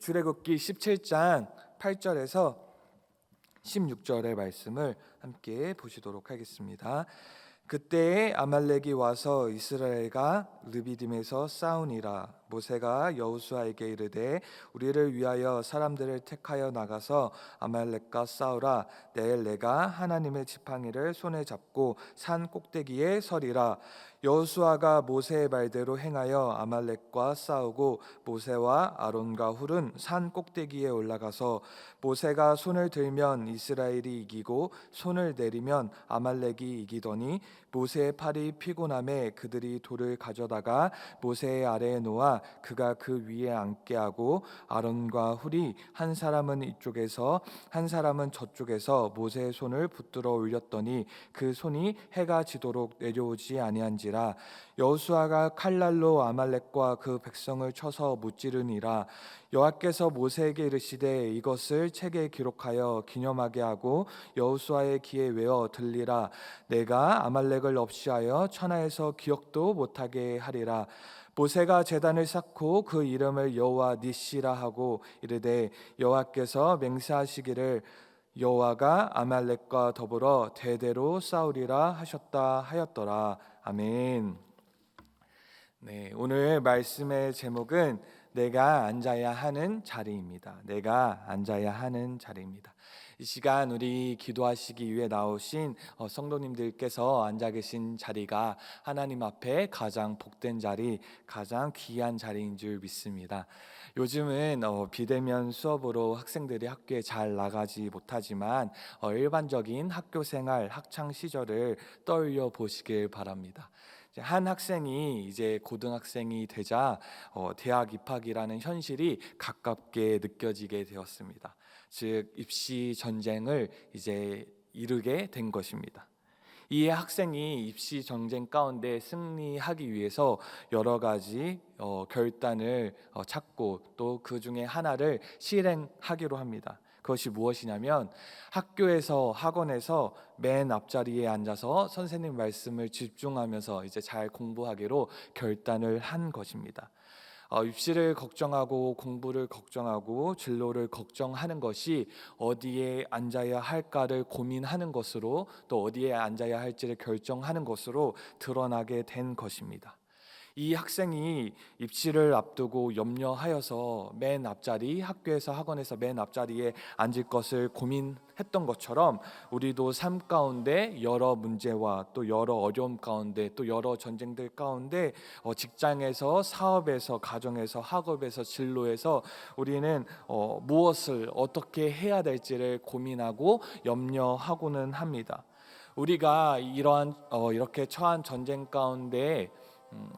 출애굽기 17장 8절에서 16절의 말씀을 함께 보시도록 하겠습니다. 그때에 아말렉이 와서 이스라엘과 르비딤에서 싸우니라. 모세가 여호수아에게 이르되 우리를 위하여 사람들을 택하여 나가서 아말렉과 싸우라. 내일 내가 하나님의 지팡이를 손에 잡고 산 꼭대기에 서리라. 여호수아가 모세의 말대로 행하여 아말렉과 싸우고 모세와 아론과 훌은 산 꼭대기에 올라가서 모세가 손을 들면 이스라엘이 이기고 손을 내리면 아말렉이 이기더니 모세의 팔이 피곤함에 그들이 돌을 가져다가 모세의 아래에 놓아 그가 그 위에 앉게 하고 아론과 훌이 한 사람은 이쪽에서 한 사람은 저쪽에서 모세의 손을 붙들어 올렸더니 그 손이 해가 지도록 내려오지 아니한지라. 여호수아가 칼날로 아말렉과 그 백성을 쳐서 무찌르니라. 여호와께서 모세에게 이르시되 이것을 책에 기록하여 기념하게 하고 여호수아의 귀에 외어 들리라. 내가 아말렉을 없이하여 천하에서 기억도 못하게 하리라. 모세가 제단을 쌓고 그 이름을 여호와 니시라 하고 이르되 여호와께서 맹세하시기를 여호와가 아말렉과 더불어 대대로 싸우리라 하셨다 하였더라. 아멘. 네, 오늘 말씀의 제목은 내가 앉아야 하는 자리입니다. 내가 앉아야 하는 자리입니다. 이 시간 우리 기도하시기 위해 나오신 성도님들께서 앉아 계신 자리가 하나님 앞에 가장 복된 자리, 가장 귀한 자리인 줄 믿습니다. 요즘은 비대면 수업으로 학생들이 학교에 잘 나가지 못하지만 일반적인 학교 생활, 학창 시절을 떠올려 보시길 바랍니다. 한 학생이 이제 고등학생이 되자 대학 입학이라는 현실이 가깝게 느껴지게 되었습니다. 즉 입시 전쟁을 이제 이르게 된 것입니다. 이 학생이 입시 전쟁 가운데 승리하기 위해서 여러 가지 결단을 찾고 또 그 중에 하나를 실행하기로 합니다. 그것이 무엇이냐면 학교에서 학원에서 맨 앞자리에 앉아서 선생님 말씀을 집중하면서 이제 잘 공부하기로 결단을 한 것입니다. 입시를 걱정하고 공부를 걱정하고 진로를 걱정하는 것이 어디에 앉아야 할까를 고민하는 것으로 또 어디에 앉아야 할지를 결정하는 것으로 드러나게 된 것입니다. 이 학생이 입시를 앞두고 염려하여서 맨 앞자리, 학교에서 학원에서 맨 앞자리에 앉을 것을 고민했던 것처럼 우리도 삶 가운데 여러 문제와 또 여러 어려움 가운데 또 여러 전쟁들 가운데 직장에서, 사업에서, 가정에서, 학업에서, 진로에서 우리는 무엇을 어떻게 해야 될지를 고민하고 염려하고는 합니다. 우리가 이렇게 처한 전쟁 가운데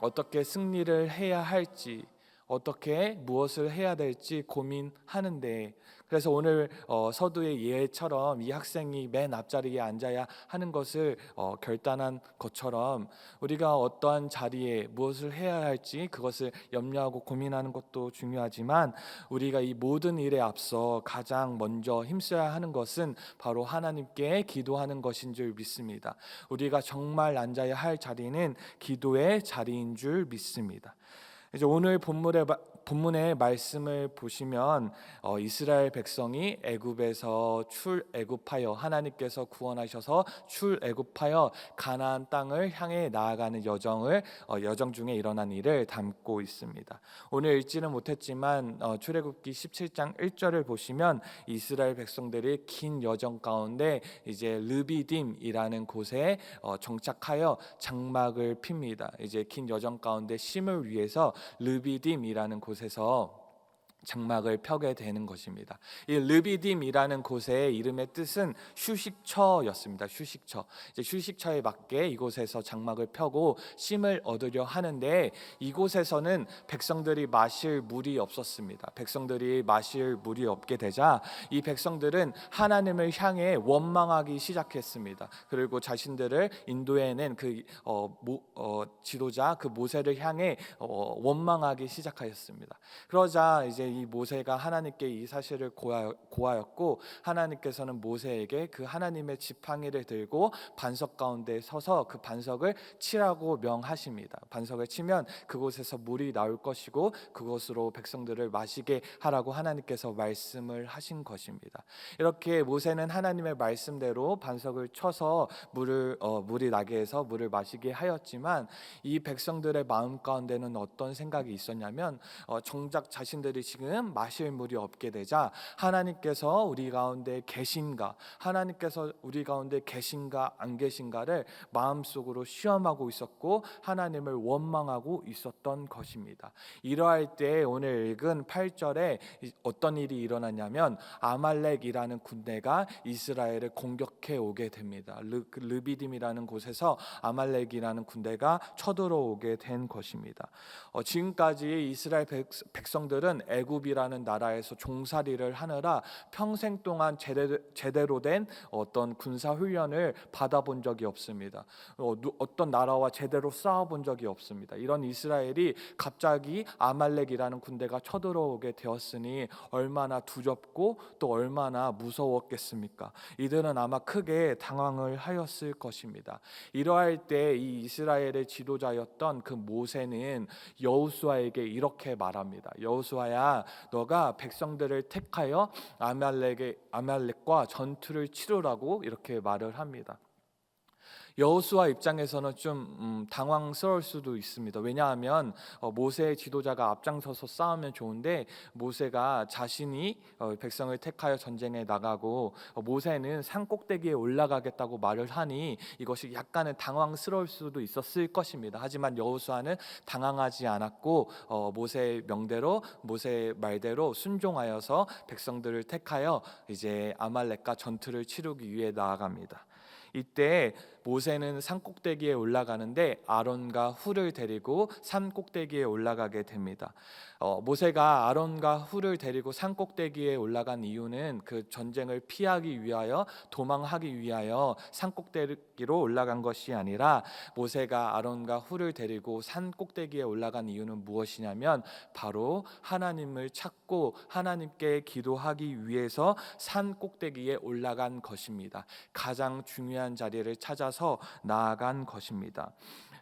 어떻게 승리를 해야 할지, 어떻게 무엇을 해야 될지 고민하는데, 그래서 오늘 서두의 예처럼 이 학생이 맨 앞자리에 앉아야 하는 것을 결단한 것처럼 우리가 어떠한 자리에 무엇을 해야 할지 그것을 염려하고 고민하는 것도 중요하지만 우리가 이 모든 일에 앞서 가장 먼저 힘써야 하는 것은 바로 하나님께 기도하는 것인 줄 믿습니다. 우리가 정말 앉아야 할 자리는 기도의 자리인 줄 믿습니다. 이제 오늘 본문의 말씀을 보시면 이스라엘 백성이 애굽에서 출애굽하여 하나님께서 구원하셔서 출애굽하여 가나안 땅을 향해 나아가는 여정 중에 일어난 일을 담고 있습니다. 오늘 읽지는 못했지만 출애굽기 17장 1절을 보시면 이스라엘 백성들이 긴 여정 가운데 이제 르비딤이라는 곳에 정착하여 장막을 핍니다. 이제 긴 여정 가운데 쉼을 위해서 르비딤이라는 곳에서 장막을 펴게 되는 것입니다. 이 르비딤이라는 곳의 이름의 뜻은 휴식처였습니다. 휴식처. 이제 휴식처에 맞게 이곳에서 장막을 펴고 쉼을 얻으려 하는데 이곳에서는 백성들이 마실 물이 없었습니다. 백성들이 마실 물이 없게 되자 이 백성들은 하나님을 향해 원망하기 시작했습니다. 그리고 자신들을 인도해낸 그 지도자 그 모세를 향해 원망하기 시작하였습니다. 그러자 이제 만일 이 모세가 하나님께 이 사실을 고하였고 하나님께서는 모세에게 그 하나님의 지팡이를 들고 반석 가운데 서서 그 반석을 치라고 명하십니다. 반석을 치면 그곳에서 물이 나올 것이고 그곳으로 백성들을 마시게 하라고 하나님께서 말씀을 하신 것입니다. 이렇게 모세는 하나님의 말씀대로 반석을 쳐서 물이 나게 해서 물을 마시게 하였지만 이 백성들의 마음 가운데는 어떤 생각이 있었냐면 정작 자신들이 지금 마실 물이 없게 되자 하나님께서 우리 가운데 계신가, 하나님께서 우리 가운데 계신가 안 계신가를 마음속으로 시험하고 있었고 하나님을 원망하고 있었던 것입니다. 이러할 때 오늘 읽은 8절에 어떤 일이 일어났냐면 아말렉이라는 군대가 이스라엘을 공격해 오게 됩니다. 르비딤이라는 곳에서 아말렉이라는 군대가 쳐들어오게 된 것입니다. 지금까지 이스라엘 백성들은 애굽이라는 나라에서 종살이를 하느라 평생 동안 제대로 된 어떤 군사 훈련을 받아본 적이 없습니다. 어떤 나라와 제대로 싸워본 적이 없습니다. 이런 이스라엘이 갑자기 아말렉이라는 군대가 쳐들어오게 되었으니 얼마나 두렵고 또 얼마나 무서웠겠습니까? 이들은 아마 크게 당황을 하였을 것입니다. 이러할 때 이 이스라엘의 지도자였던 그 모세는 여호수아에게 이렇게 말합니다. 여호수아야, 너가 백성들을 택하여 아말렉과 전투를 치르라고 이렇게 말을 합니다. 여호수아 입장에서는 좀 당황스러울 수도 있습니다. 왜냐하면 모세의 지도자가 앞장서서 싸우면 좋은데 모세가 자신이 백성을 택하여 전쟁에 나가고 모세는 산 꼭대기에 올라가겠다고 말을 하니 이것이 약간은 당황스러울 수도 있었을 것입니다. 하지만 여호수아는 당황하지 않았고 모세의 명대로 모세의 말대로 순종하여서 백성들을 택하여 이제 아말렉과 전투를 치르기 위해 나아갑니다. 이때 모세는 산 꼭대기에 올라가는데 아론과 훌을 데리고 산 꼭대기에 올라가게 됩니다. 모세가 아론과 훌을 데리고 산 꼭대기에 올라간 이유는 그 전쟁을 피하기 위하여 도망하기 위하여 산 꼭대기로 올라간 것이 아니라 모세가 아론과 훌을 데리고 산 꼭대기에 올라간 이유는 무엇이냐면 바로 하나님을 찾고 하나님께 기도하기 위해서 산 꼭대기에 올라간 것입니다. 가장 중요한 자리를 찾아서 나아간 것입니다.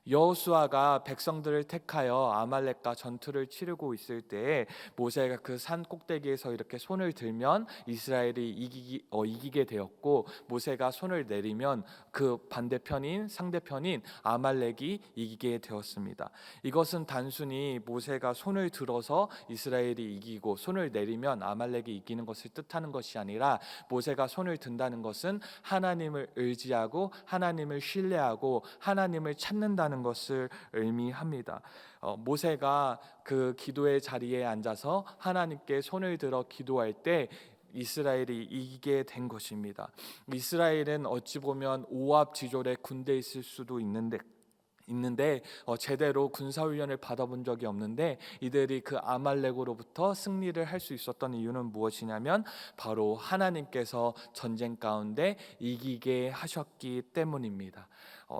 여호수아가 백성들을 택하여 아말렉과 전투를 치르고 있을 때에 모세가 그 산 꼭대기에서 이렇게 손을 들면 이스라엘이 이기게 되었고 모세가 손을 내리면 그 반대편인 상대편인 아말렉이 이기게 되었습니다. 이것은 단순히 모세가 손을 들어서 이스라엘이 이기고 손을 내리면 아말렉이 이기는 것을 뜻하는 것이 아니라 모세가 손을 든다는 것은 하나님을 의지하고 하나님을 신뢰하고 하나님을 찾는다는 것을 의미합니다. 모세가 그 기도의 자리에 앉아서 하나님께 손을 들어 기도할 때 이스라엘이 이기게 된 것입니다. 이스라엘은 어찌 보면 오합지졸의 군대에 있을 수도 있는데 제대로 군사훈련을 받아본 적이 없는데 이들이 그 아말렉으로부터 승리를 할 수 있었던 이유는 무엇이냐면 바로 하나님께서 전쟁 가운데 이기게 하셨기 때문입니다.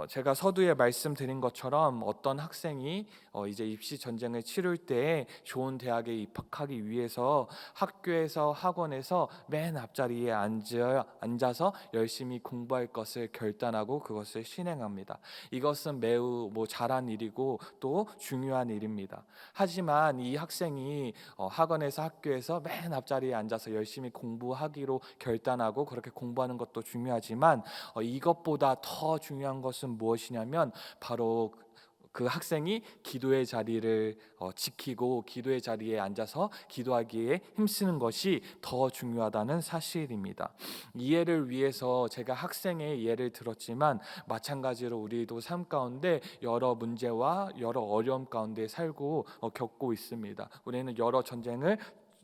제가 서두에 말씀드린 것처럼 어떤 학생이 이제 입시 전쟁을 치를 때 좋은 대학에 입학하기 위해서 학교에서 학원에서 맨 앞자리에 앉아서 열심히 공부할 것을 결단하고 그것을 실행합니다. 이것은 매우 잘한 일이고 또 중요한 일입니다. 하지만 이 학생이 학원에서 학교에서 맨 앞자리에 앉아서 열심히 공부하기로 결단하고 그렇게 공부하는 것도 중요하지만 이것보다 더 중요한 것은 무엇이냐면 바로 그 학생이 기도의 자리를 지키고 기도의 자리에 앉아서 기도하기에 힘쓰는 것이 더 중요하다는 사실입니다. 이해를 위해서 제가 학생의 예를 들었지만 마찬가지로 우리도 삶 가운데 여러 문제와 여러 어려움 가운데 살고 겪고 있습니다. 우리는 여러 전쟁을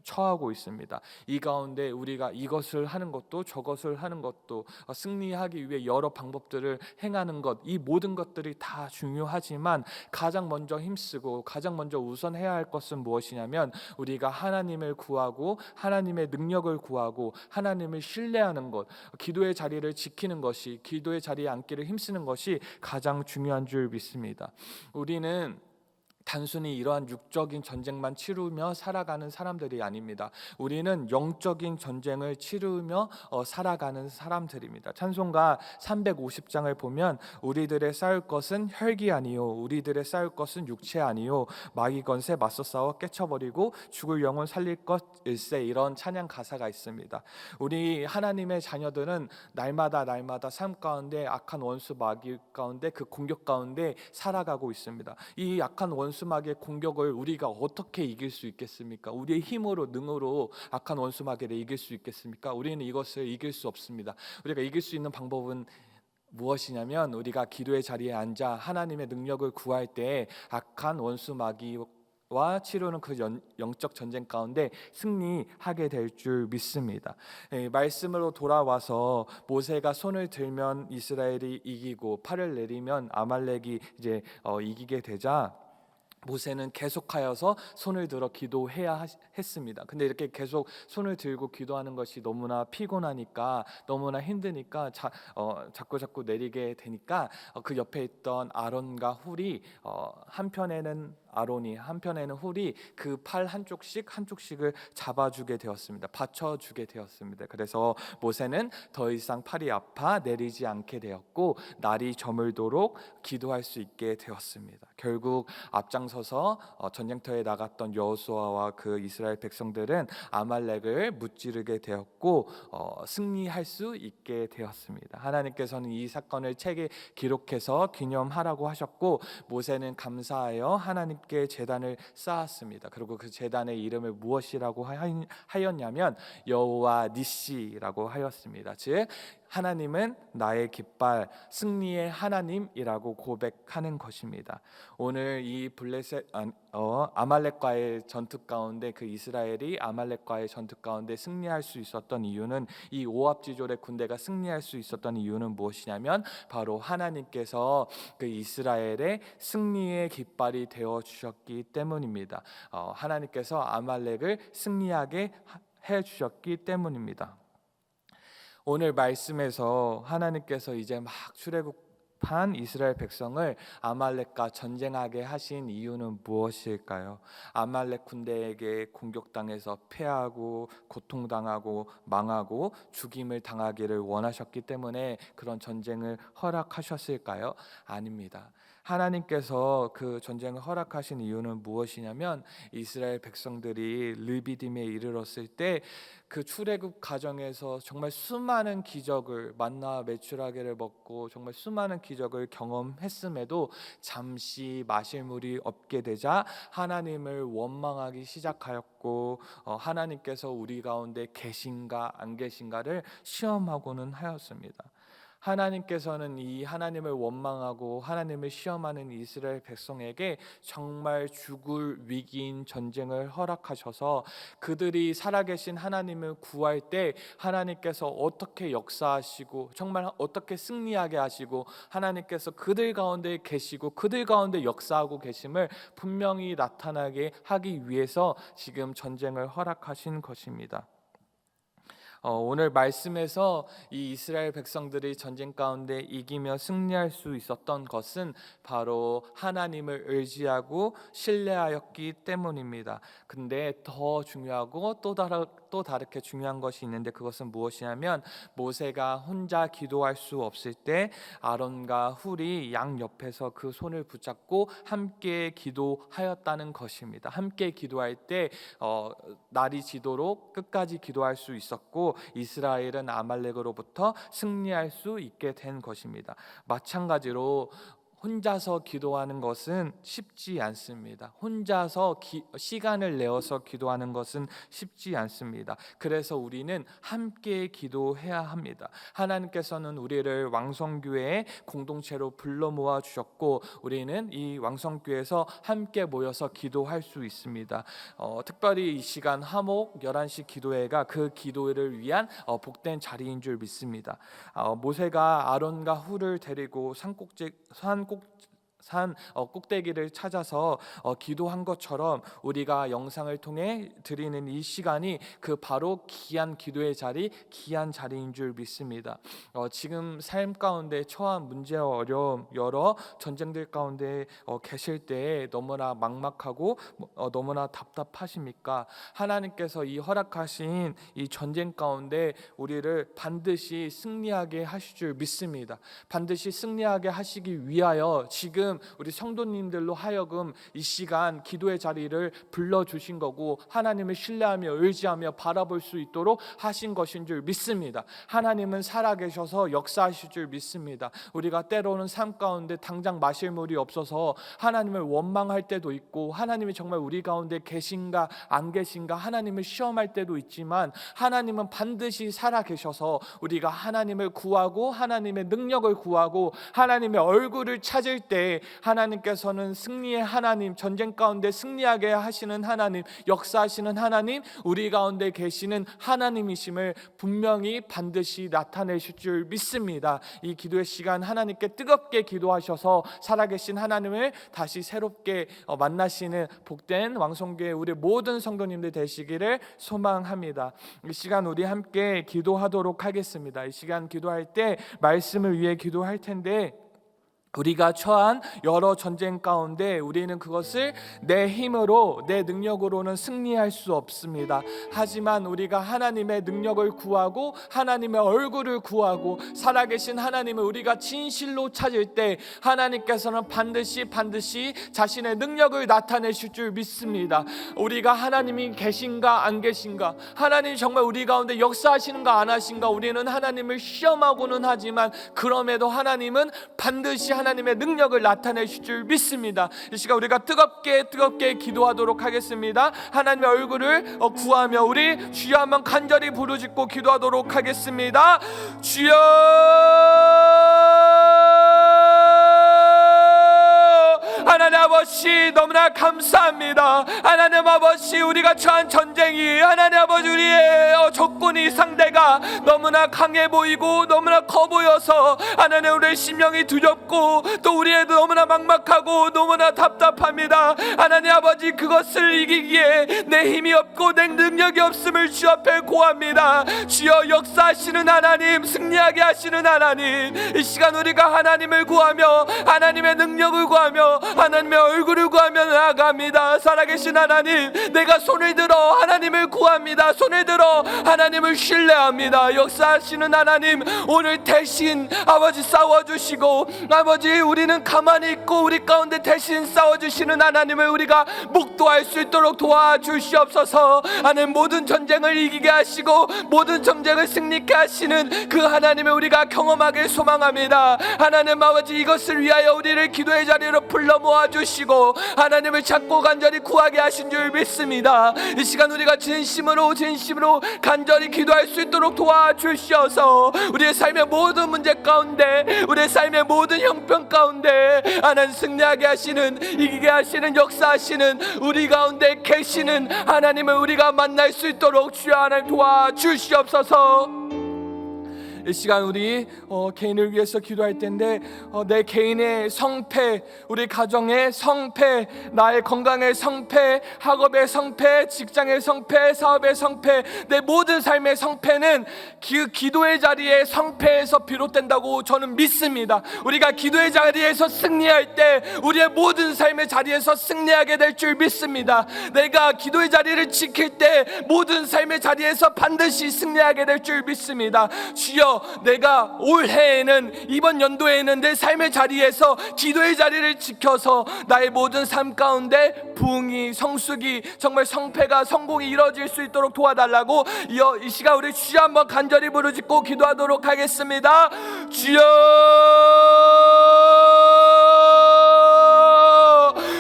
처하고 있습니다. 이 가운데 우리가 이것을 하는 것도 저것을 하는 것도 승리하기 위해 여러 방법들을 행하는 것, 이 모든 것들이 다 중요하지만 가장 먼저 힘쓰고 가장 먼저 우선해야 할 것은 무엇이냐면 우리가 하나님을 구하고 하나님의 능력을 구하고 하나님을 신뢰하는 것, 기도의 자리를 지키는 것이, 기도의 자리에 앉기를 힘쓰는 것이 가장 중요한 줄 믿습니다. 우리는 단순히 이러한 육적인 전쟁만 치르며 살아가는 사람들이 아닙니다. 우리는 영적인 전쟁을 치르며 살아가는 사람들입니다. 찬송가 350장을 보면 우리들의 싸울 것은 혈기 아니요 우리들의 싸울 것은 육체 아니요 마귀 건세 맞서 싸워 깨쳐버리고 죽을 영혼 살릴 것일세, 이런 찬양 가사가 있습니다. 우리 하나님의 자녀들은 날마다 삶 가운데 악한 원수 마귀 가운데 그 공격 가운데 살아가고 있습니다. 이 악한 원수 마귀의 공격을 우리가 어떻게 이길 수 있겠습니까? 우리의 힘으로 능으로 악한 원수 마귀를 이길 수 있겠습니까? 우리는 이것을 이길 수 없습니다. 우리가 이길 수 있는 방법은 무엇이냐면 우리가 기도의 자리에 앉아 하나님의 능력을 구할 때 악한 원수 마귀와 치르는 그 영적 전쟁 가운데 승리하게 될 줄 믿습니다. 말씀으로 돌아와서 모세가 손을 들면 이스라엘이 이기고 팔을 내리면 아말렉이 이제 이기게 되자 모세는 계속하여서 손을 들어 기도해야 했습니다. 근데 이렇게 계속 손을 들고 기도하는 것이 너무나 피곤하니까, 너무나 힘드니까 자꾸 내리게 되니까 그 옆에 있던 아론과 훌이 한편에는 아론이 한편에는 훌이 그 팔 한쪽씩을 잡아주게 되었습니다. 받쳐주게 되었습니다. 그래서 모세는 더 이상 팔이 아파 내리지 않게 되었고 날이 저물도록 기도할 수 있게 되었습니다. 결국 앞장서서 전쟁터에 나갔던 여호수아와 그 이스라엘 백성들은 아말렉을 무찌르게 되었고 승리할 수 있게 되었습니다. 하나님께서는 이 사건을 책에 기록해서 기념하라고 하셨고 모세는 감사하여 하나님께 제단을 쌓았습니다. 그리고 그 제단의 이름을 무엇이라고 하였냐면 여호와 니시라고 하였습니다. 즉 하나님은 나의 깃발, 승리의 하나님이라고 고백하는 것입니다. 오늘 이 아말렉과의 전투 가운데 그 이스라엘이 아말렉과의 전투 가운데 승리할 수 있었던 이유는, 이 오합지졸의 군대가 승리할 수 있었던 이유는 무엇이냐면 바로 하나님께서 그 이스라엘의 승리의 깃발이 되어 주셨기 때문입니다. 하나님께서 아말렉을 승리하게 해 주셨기 때문입니다. 오늘 말씀에서 하나님께서 이제 막 출애굽한 이스라엘 백성을 아말렉과 전쟁하게 하신 이유는 무엇일까요? 아말렉 군대에게 공격당해서 패하고 고통당하고 망하고 죽임을 당하기를 원하셨기 때문에 그런 전쟁을 허락하셨을까요? 아닙니다. 하나님께서 그 전쟁을 허락하신 이유는 무엇이냐면 이스라엘 백성들이 르비딤에 이르렀을 때 그 출애굽 과정에서 정말 수많은 기적을, 만나와 메추라기를 먹고 정말 수많은 기적을 경험했음에도 잠시 마실 물이 없게 되자 하나님을 원망하기 시작하였고 하나님께서 우리 가운데 계신가 안 계신가를 시험하고는 하였습니다. 하나님께서는 이 하나님을 원망하고 하나님을 시험하는 이스라엘 백성에게 정말 죽을 위기인 전쟁을 허락하셔서 그들이 살아계신 하나님을 구할 때 하나님께서 어떻게 역사하시고 정말 어떻게 승리하게 하시고 하나님께서 그들 가운데 계시고 그들 가운데 역사하고 계심을 분명히 나타나게 하기 위해서 지금 전쟁을 허락하신 것입니다. 오늘 말씀에서 이 이스라엘 백성들이 전쟁 가운데 이기며 승리할 수 있었던 것은 바로 하나님을 의지하고 신뢰하였기 때문입니다. 근데 더 중요하고 또 다르게 중요한 것이 있는데 그것은 무엇이냐면 모세가 혼자 기도할 수 없을 때 아론과 훌이 양 옆에서 그 손을 붙잡고 함께 기도하였다는 것입니다. 함께 기도할 때 날이 지도록 끝까지 기도할 수 있었고 이스라엘은 아말렉으로부터 승리할 수 있게 된 것입니다. 마찬가지로 혼자서 기도하는 것은 쉽지 않습니다. 혼자서 시간을 내어서 기도하는 것은 쉽지 않습니다. 그래서 우리는 함께 기도해야 합니다. 하나님께서는 우리를 왕성교회의 공동체로 불러 모아 주셨고 우리는 이 왕성교회에서 함께 모여서 기도할 수 있습니다. 특별히 이 시간 화목 11시 기도회가 그 기도를 위한 복된 자리인 줄 믿습니다. 모세가 아론과 훌을 데리고 산 꼭대기를 찾아서 기도한 것처럼 우리가 영상을 통해 드리는 이 시간이 그 바로 귀한 기도의 자리, 귀한 자리인 줄 믿습니다. 지금 삶 가운데 처한 문제와 어려움, 여러 전쟁들 가운데 계실 때 너무나 막막하고 너무나 답답하십니까? 하나님께서 이 허락하신 이 전쟁 가운데 우리를 반드시 승리하게 하실 줄 믿습니다. 반드시 승리하게 하시기 위하여 지금 우리 성도님들로 하여금 이 시간 기도의 자리를 불러주신 거고 하나님을 신뢰하며 의지하며 바라볼 수 있도록 하신 것인 줄 믿습니다. 하나님은 살아계셔서 역사하실 줄 믿습니다. 우리가 때로는 삶 가운데 당장 마실 물이 없어서 하나님을 원망할 때도 있고 하나님이 정말 우리 가운데 계신가 안 계신가 하나님을 시험할 때도 있지만 하나님은 반드시 살아계셔서 우리가 하나님을 구하고 하나님의 능력을 구하고 하나님의 얼굴을 찾을 때 하나님께서는 승리의 하나님, 전쟁 가운데 승리하게 하시는 하나님, 역사하시는 하나님, 우리 가운데 계시는 하나님이심을 분명히 반드시 나타내실 줄 믿습니다. 이 기도의 시간 하나님께 뜨겁게 기도하셔서 살아계신 하나님을 다시 새롭게 만나시는 복된 왕성교회 우리 모든 성도님들 되시기를 소망합니다. 이 시간 우리 함께 기도하도록 하겠습니다. 이 시간 기도할 때 말씀을 위해 기도할 텐데 우리가 처한 여러 전쟁 가운데 우리는 그것을 내 힘으로 내 능력으로는 승리할 수 없습니다. 하지만 우리가 하나님의 능력을 구하고 하나님의 얼굴을 구하고 살아계신 하나님을 우리가 진실로 찾을 때 하나님께서는 반드시 자신의 능력을 나타내실 줄 믿습니다. 우리가 하나님이 계신가 안 계신가, 하나님이 정말 우리 가운데 역사하시는가 안 하신가, 우리는 하나님을 시험하고는 하지만 그럼에도 하나님은 반드시 하나님의 능력을 나타내실 줄 믿습니다. 이 시간 우리가 뜨겁게 기도하도록 하겠습니다. 하나님의 얼굴을 구하며 우리 주여 한번 간절히 부르짖고 기도하도록 하겠습니다. 주여, 하나님 아버지 너무나 감사합니다. 하나님 아버지 우리가 처한 전쟁이 하나님 아버지 우리의 조건이 상대가 너무나 강해 보이고 너무나 커 보여서 하나님 우리의 심령이 두렵고 또 우리에도 너무나 막막하고 너무나 답답합니다. 하나님 아버지 그것을 이기기에 내 힘이 없고 내 능력이 없음을 주 앞에 고합니다. 주여 역사하시는 하나님, 승리하게 하시는 하나님, 이 시간 우리가 하나님을 구하며 하나님의 능력을 구하며 하나님의 얼굴을 구하며 나아갑니다. 살아계신 하나님, 내가 손을 들어 하나님을 구합니다. 손을 들어 하나님을 신뢰합니다. 역사하시는 하나님, 오늘 대신 아버지 싸워주시고 아버지 우리는 가만히 있고 우리 가운데 대신 싸워주시는 하나님을 우리가 목도할 수 있도록 도와주시옵소서. 하나님 모든 전쟁을 이기게 하시고 모든 전쟁을 승리케 하시는 그 하나님을 우리가 경험하길 소망합니다. 하나님 아버지 이것을 위하여 우리를 기도의 자리로 불러 모아주시고 하나님을 찾고 간절히 구하게 하신 줄 믿습니다. 이 시간 우리가 진심으로 간절히 기도할 수 있도록 도와주시어서 우리의 삶의 모든 문제 가운데 우리의 삶의 모든 형편 가운데 하나님 승리하게 하시는, 이기게 하시는, 역사하시는 우리 가운데 계시는 하나님을 우리가 만날 수 있도록 주여 하나님 도와주시옵소서. 이 시간 우리 개인을 위해서 기도할 텐데 내 개인의 성패, 우리 가정의 성패, 나의 건강의 성패, 학업의 성패, 직장의 성패, 사업의 성패, 내 모든 삶의 성패는 그 기도의 자리에 성패에서 비롯된다고 저는 믿습니다. 우리가 기도의 자리에서 승리할 때 우리의 모든 삶의 자리에서 승리하게 될 줄 믿습니다. 내가 기도의 자리를 지킬 때 모든 삶의 자리에서 반드시 승리하게 될 줄 믿습니다. 주여, 내가 올해에는, 이번 연도에는 내 삶의 자리에서 기도의 자리를 지켜서 나의 모든 삶 가운데 부흥이, 성숙이, 정말 성패가, 성공이 이루어질 수 있도록 도와달라고 이 시간 우리 주여 한번 간절히 부르짖고 기도하도록 하겠습니다. 주여,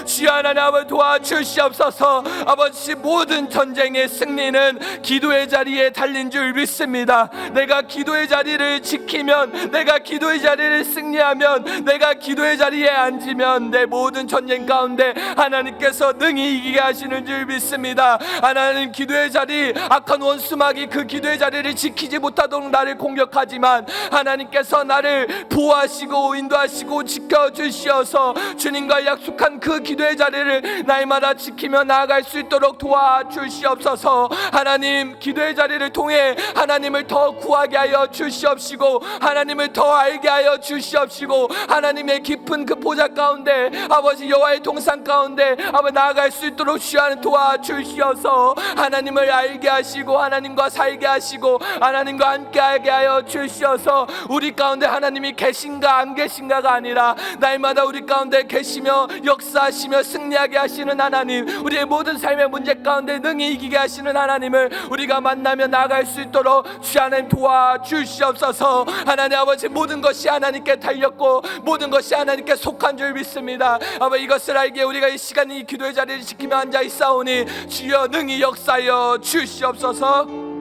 주여 하나님 하나님 아버지 도와주시옵소서. 아버지 모든 전쟁의 승리는 기도의 자리에 달린 줄 믿습니다. 내가 기도의 자리를 지키면, 내가 기도의 자리를 승리하면, 내가 기도의 자리에 앉으면 내 모든 전쟁 가운데 하나님께서 능히 이기게 하시는 줄 믿습니다. 하나님 기도의 자리, 악한 원수막이 그 기도의 자리를 지키지 못하도록 나를 공격하지만 하나님께서 나를 보호하시고 인도하시고 지켜주시어서 주님과 약속한 그 기도의 자리를 날마다 지키며 나아갈 수 있도록 도와주시옵소서. 하나님 기도의 자리를 통해 하나님을 더 구하게 하여 주시옵시고 하나님을 더 알게 하여 주시옵시고 하나님의 깊은 그 보좌 가운데 아버지 여호와의 동산 가운데 아버지 나아갈 수 있도록 주여 도와주시어서 하나님을 알게 하시고 하나님과 살게 하시고 하나님과 함께하게 하여 주시어서 우리 가운데 하나님이 계신가 안 계신가가 아니라 날마다 우리 가운데 계시며 역사하시며 승리하게 하시는 하나님, 우리의 모든 삶의 문제 가운데 능히 이기게 하시는 하나님을 우리가 만나며 나아갈 수 있도록 주 하나님 도와주시옵소서. 하나님 아버지 모든 것이 하나님께 달렸고 모든 것이 하나님께 속한 줄 믿습니다. 아버지 이것을 알기에 우리가 이 시간 이 기도의 자리를 지키며 앉아 있사오니 주여 능히 역사하여 주시옵소서.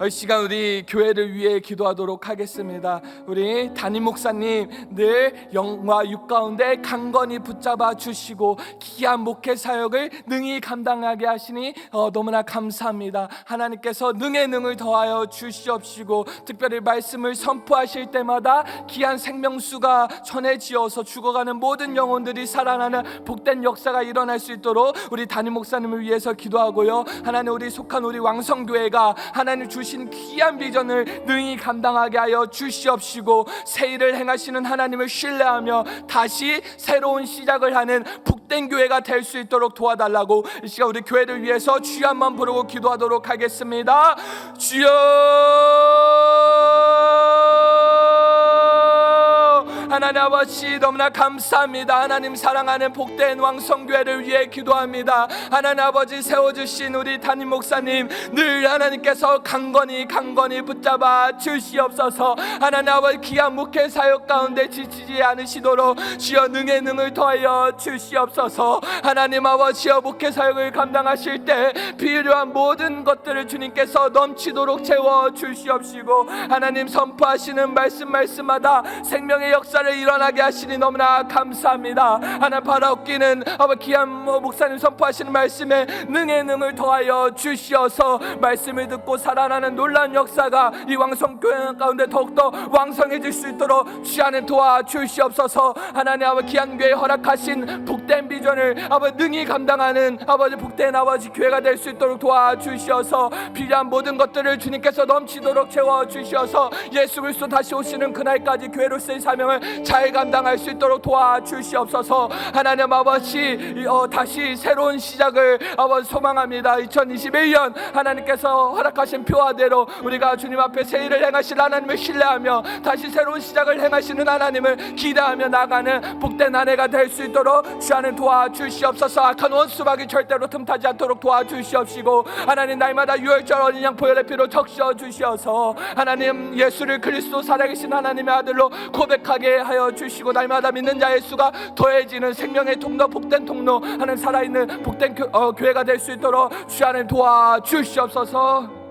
이 시간 우리 교회를 위해 기도하도록 하겠습니다. 우리 담임 목사님 늘 영과 육 가운데 강건히 붙잡아 주시고 귀한 목회 사역을 능히 감당하게 하시니 너무나 감사합니다. 하나님께서 능에 능을 더하여 주시옵시고 특별히 말씀을 선포하실 때마다 귀한 생명수가 전해지어서 죽어가는 모든 영혼들이 살아나는 복된 역사가 일어날 수 있도록 우리 담임 목사님을 위해서 기도하고요. 하나님 우리 속한 우리 왕성교회가 하나님 주신 귀한 비전을 능히 감당하게 하여 주시옵시고 새 일을 행하시는 하나님을 신뢰하며 다시 새로운 시작을 하는 복된 교회가 될 수 있도록 도와달라고 이 시간 우리 교회를 위해서 주여 한번 부르고 기도하도록 하겠습니다. 주여 하나님 아버지 너무나 감사합니다. 하나님 사랑하는 복된 왕성교회를 위해 기도합니다. 하나님 아버지 세워주신 우리 담임 목사님 늘 하나님께서 강건히 붙잡아 주시옵소서. 하나님 아버지 귀한 목회 사역 가운데 지치지 않으시도록 주여 능에 능을 더하여 주시옵소서. 하나님 아버지여 목회 사역을 감당하실 때 필요한 모든 것들을 주님께서 넘치도록 채워 주시옵시고 하나님 선포하시는 말씀마다 생명의 역사를 일어나게 하시니 너무나 감사합니다. 하나님 바라옵기는 아버지 귀한 목사님 선포하시는 말씀에 능에 능을 더하여 주시어서 말씀을 듣고 살아나는 놀라운 역사가 이 왕성교회 가운데 더욱더 왕성해질 수 있도록 주여 하나님 도와주시옵소서. 하나님 아버지 귀한 교회 허락하신 복된 비전을 아버지 능히 감당하는 아버지 복된 아버지 교회가 될 수 있도록 도와주시어서 필요한 모든 것들을 주님께서 넘치도록 채워주시어서 예수 그리스도 다시 오시는 그날까지 교회로서의 사명을 잘 감당할 수 있도록 도와주시옵소서. 하나님 아버지 다시 새로운 시작을 아버지 소망합니다. 2021년 하나님께서 허락하신 표화대로 우리가 주님 앞에 새 일을 행하실 하나님을 신뢰하며 다시 새로운 시작을 행하시는 하나님을 기대하며 나가는 복된 한 해가 될 수 있도록 주 하나님 도와주시옵소서. 악한 원수막이 절대로 틈타지 않도록 도와주시옵시고 하나님 날마다 유월절 어린 양 보혈의 피로 적셔주시어서 하나님 예수를 그리스도 살아계신 하나님의 아들로 고백하게 하여 주시고 날마다 믿는 자의 수가 더해지는 생명의 통로 복된 통로 하는 살아있는 복된 교회가 될 수 있도록 주 하나님 도와주시옵소서.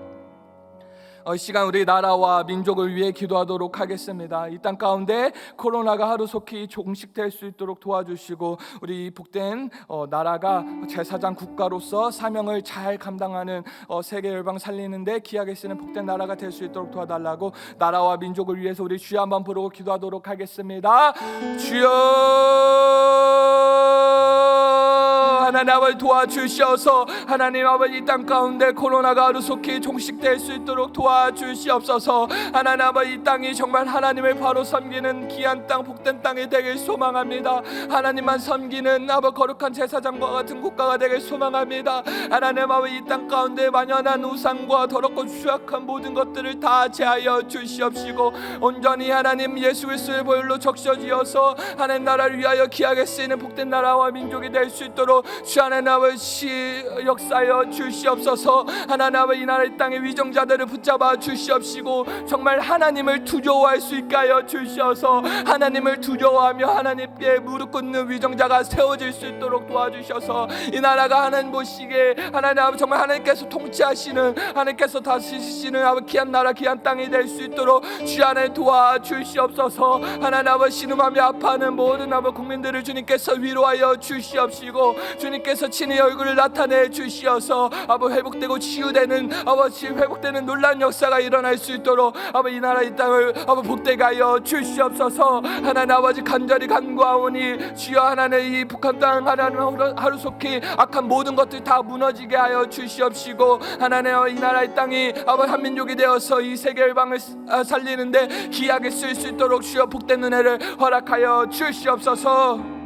이 시간 우리 나라와 민족을 위해 기도하도록 하겠습니다. 이 땅 가운데 코로나가 하루속히 종식될 수 있도록 도와주시고 우리 복된 나라가 제사장 국가로서 사명을 잘 감당하는 세계 열방 살리는데 귀하게 쓰는 복된 나라가 될 수 있도록 도와달라고 나라와 민족을 위해서 우리 주여 한번 부르고 기도하도록 하겠습니다. 주여 하나님 아버지 도와주시어서 하나님 아버지 이 땅 가운데 코로나가 하루속히 종식될 수 있도록 도와주시옵소서. 하나님 아버지 이 땅이 정말 하나님을 바로 섬기는 귀한 땅 복된 땅이 되길 소망합니다. 하나님만 섬기는 아버지 거룩한 제사장과 같은 국가가 되길 소망합니다. 하나님 아버지 이 땅 가운데 만연한 우상과 더럽고 추악한 모든 것들을 다 제하여 주시옵시고 온전히 하나님 예수 그리스도의 보혈로 적셔지어서 하나님 나라를 위하여 귀하게 쓰이는 복된 나라와 민족이 될 수 있도록 주 하나님 아버지 역사하여 주시옵소서. 하나님 아버지 이 나라의 땅의 위정자들을 붙잡아 주시옵시고 정말 하나님을 두려워할 수 있게 하여 주시어서 하나님을 두려워하며 하나님께 무릎 꿇는 위정자가 세워질 수 있도록 도와주셔서 이 나라가 하나님 보시기에 하나님 아버지 정말 하나님께서 통치하시는 하나님께서 다스리시는 아버지 귀한 나라 귀한 땅이 될 수 있도록 주 안에 도와주시옵소서. 하나님 아버지 신음하며 아파하는 모든 아버지 국민들을 주님께서 위로하여 주시옵시고 주님께서 친히 얼굴을 나타내 주시어서 아버지 회복되고 치유되는 아버지 회복되는 놀라운 역사가 일어날 수 있도록 아버지 이 나라 이 땅을 아버지 복되게 하여 주시옵소서. 하나님 아버지 간절히 간구하오니 주여 하나님 이 북한 땅 하나님 하루속히 악한 모든 것들 다 무너지게 하여 주시옵시고 하나님 이 나라 이 땅이 아버지 한민족이 되어서 이 세계 열방을 살리는데 귀하게 쓸 수 있도록 주여 복된 은혜를 허락하여 주시옵소서.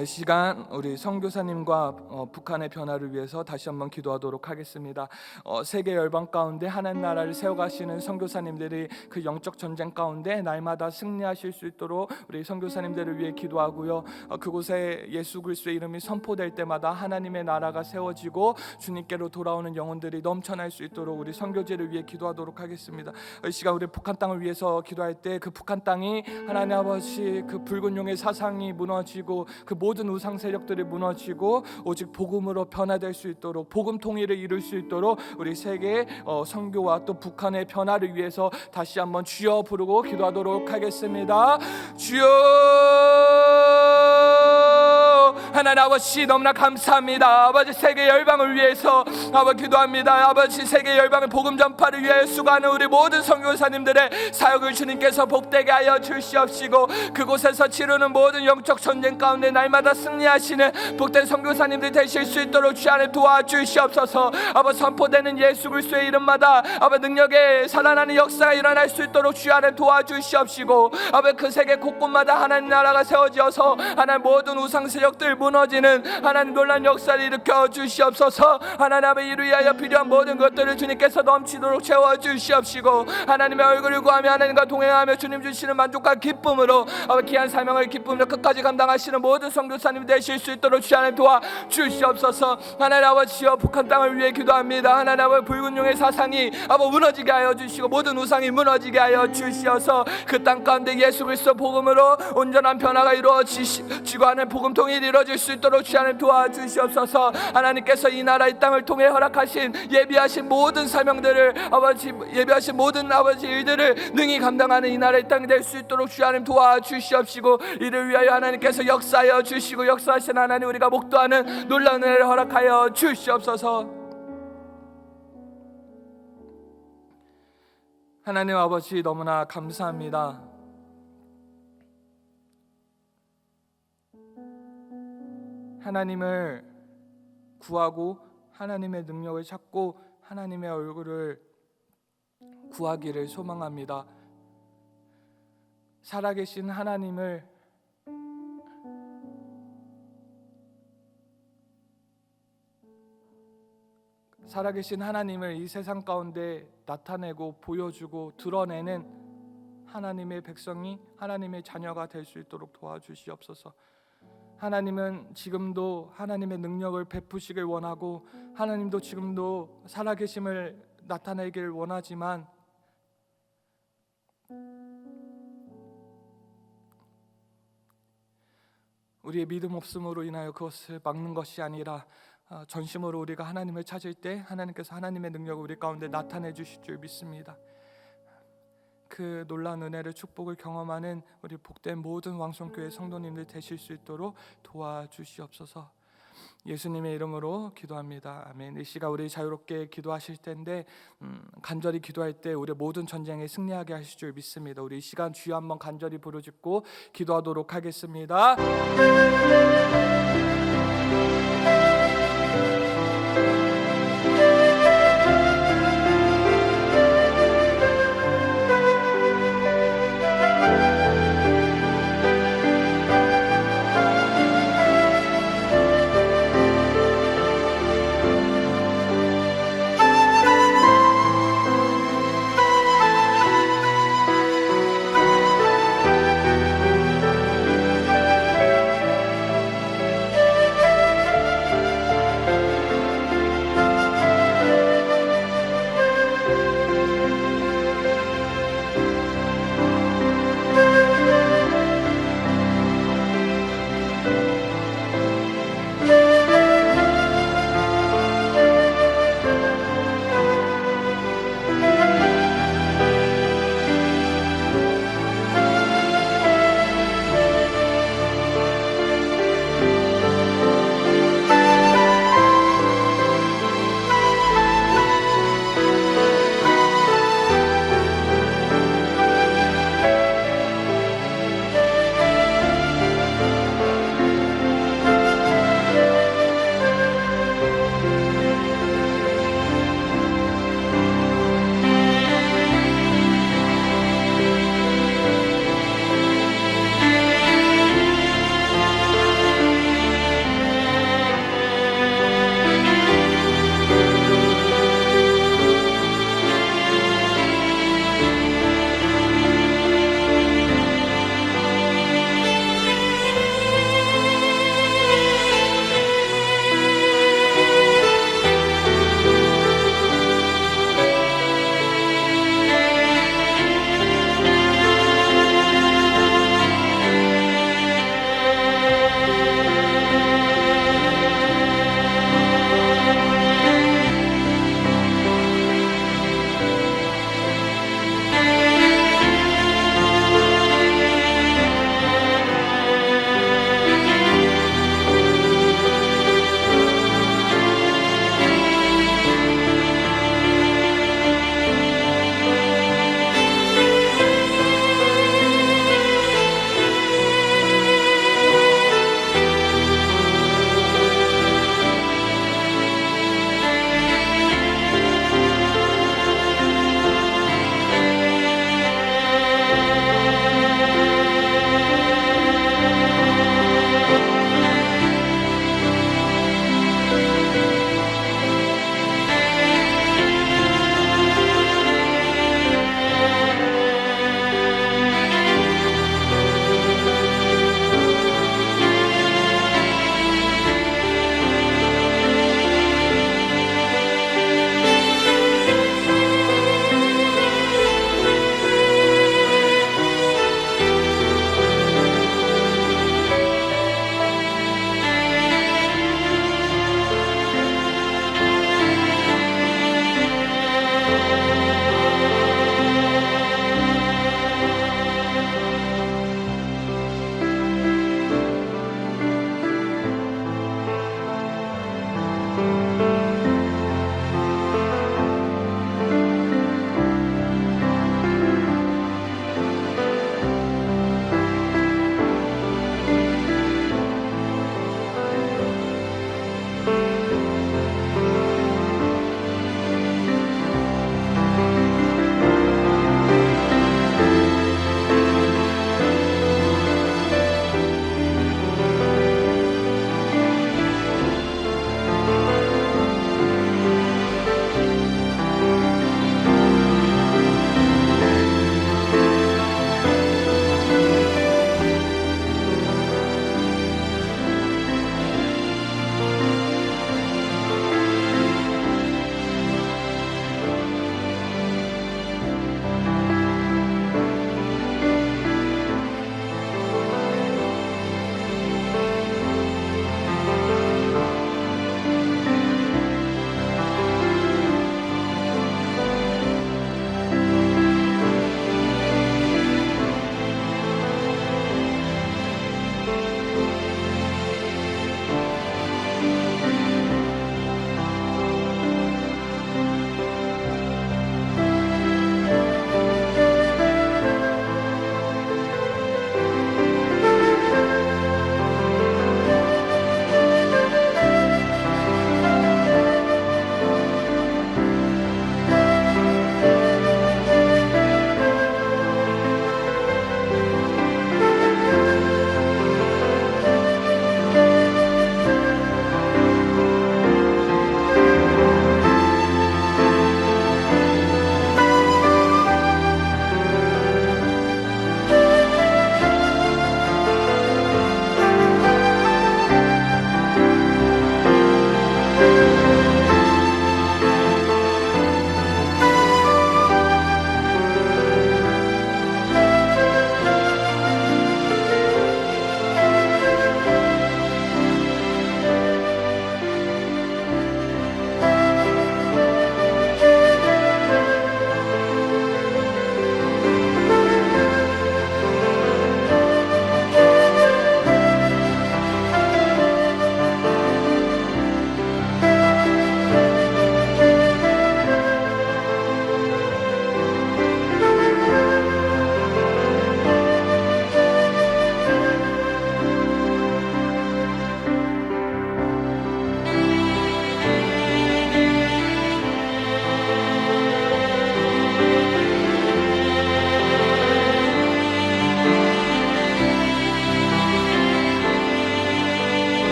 이 시간 우리 선교사님과 북한의 변화를 위해서 다시 한번 기도하도록 하겠습니다. 세계 열방 가운데 하나님 나라를 세워가시는 선교사님들이 그 영적 전쟁 가운데 날마다 승리하실 수 있도록 우리 선교사님들을 위해 기도하고요. 그곳에 예수 그리스도의 이름이 선포될 때마다 하나님의 나라가 세워지고 주님께로 돌아오는 영혼들이 넘쳐날 수 있도록 우리 선교지를 위해 기도하도록 하겠습니다. 이 시간 우리 북한 땅을 위해서 기도할 때 그 북한 땅이 하나님 아버지 그 붉은 용의 사상이 무너지고 그 모든 우상 세력들이 무너지고 오직 복음으로 변화될 수 있도록 복음 통일을 이룰 수 있도록 우리 세계 선교와 또 북한의 변화를 위해서 다시 한번 주여 부르고 기도하도록 하겠습니다. 주여 하나님 아버지 너무나 감사합니다. 아버지 세계 열방을 위해서 아버지 기도합니다. 아버지 세계 열방의 복음 전파를 위해 수고하는 우리 모든 선교사님들의 사역을 주님께서 복되게 하여 주시옵시고 그곳에서 치르는 모든 영적 전쟁 가운데 날마다 승리하시는 복된 선교사님들 되실 수 있도록 주 안에 도와주시옵소서. 아버지 선포되는 예수 그리스도의 이름마다 아버지 능력의 살아나는 역사가 일어날 수 있도록 주 안에 도와주시옵시고 아버지 그 세계 곳곳마다 하나님 나라가 세워지어서 하나님 모든 우상 세력들 무너지는 하나님 놀라운 역사를 일으켜 주시옵소서. 하나님 아버지 이를 위하여 필요한 모든 것들을 주님께서 넘치도록 채워 주시옵시고 하나님의 얼굴을 구하며 하나님과 동행하며 주님 주시는 만족과 기쁨으로 아버지 귀한 사명을 기쁨으로 끝까지 감당하시는 모든 선교사님 되실 수 있도록 주 안에 도와 주시옵소서. 하나님 아버지여 북한 땅을 위해 기도합니다. 하나님 아버지 붉은 용의 사상이 아버지 무너지게 하여 주시고 모든 우상이 무너지게 하여 주시어서 그 땅 가운데 예수 그리스도 복음으로 온전한 변화가 이루어지고 하는 복음 통일이 이루어질 수 있도록 주 안에 도와주시옵소서. 하나님께서 이 나라 이 땅을 통해 허락하신 예비하신 모든 사명들을 아버지 예비하신 모든 아버지 일들을 능히 감당하는 이 나라 이 땅이 될 수 있도록 주 하나님 도와주시옵시고 이를 위하여 하나님께서 역사하여 주시고 역사하신 하나님 우리가 목도하는 놀라운 은혜를 허락하여 주시옵소서. 하나님 아버지 너무나 감사합니다. 하나님을 구하고 하나님의 능력을 찾고 하나님의 얼굴을 구하기를 소망합니다. 살아계신 하나님을 이 세상 가운데 나타내고 보여주고 드러내는 하나님의 백성이 하나님의 자녀가 될 수 있도록 도와주시옵소서. 하나님은 지금도 하나님의 능력을 베푸시길 원하고 하나님도 지금도 살아계심을 나타내길 원하지만 우리의 믿음 없음으로 인하여 그것을 막는 것이 아니라 전심으로 우리가 하나님을 찾을 때 하나님께서 하나님의 능력을 우리 가운데 나타내 주실 줄 믿습니다. 그 놀라운 은혜를 축복을 경험하는 우리 복된 모든 왕성교회 성도님들 되실 수 있도록 도와주시옵소서. 예수님의 이름으로 기도합니다. 아멘. 이 시간 우리 자유롭게 기도하실 텐데 간절히 기도할 때 우리 모든 전쟁에 승리하게 하실 줄 믿습니다. 우리 이 시간 주여 한번 간절히 부르짖고 기도하도록 하겠습니다.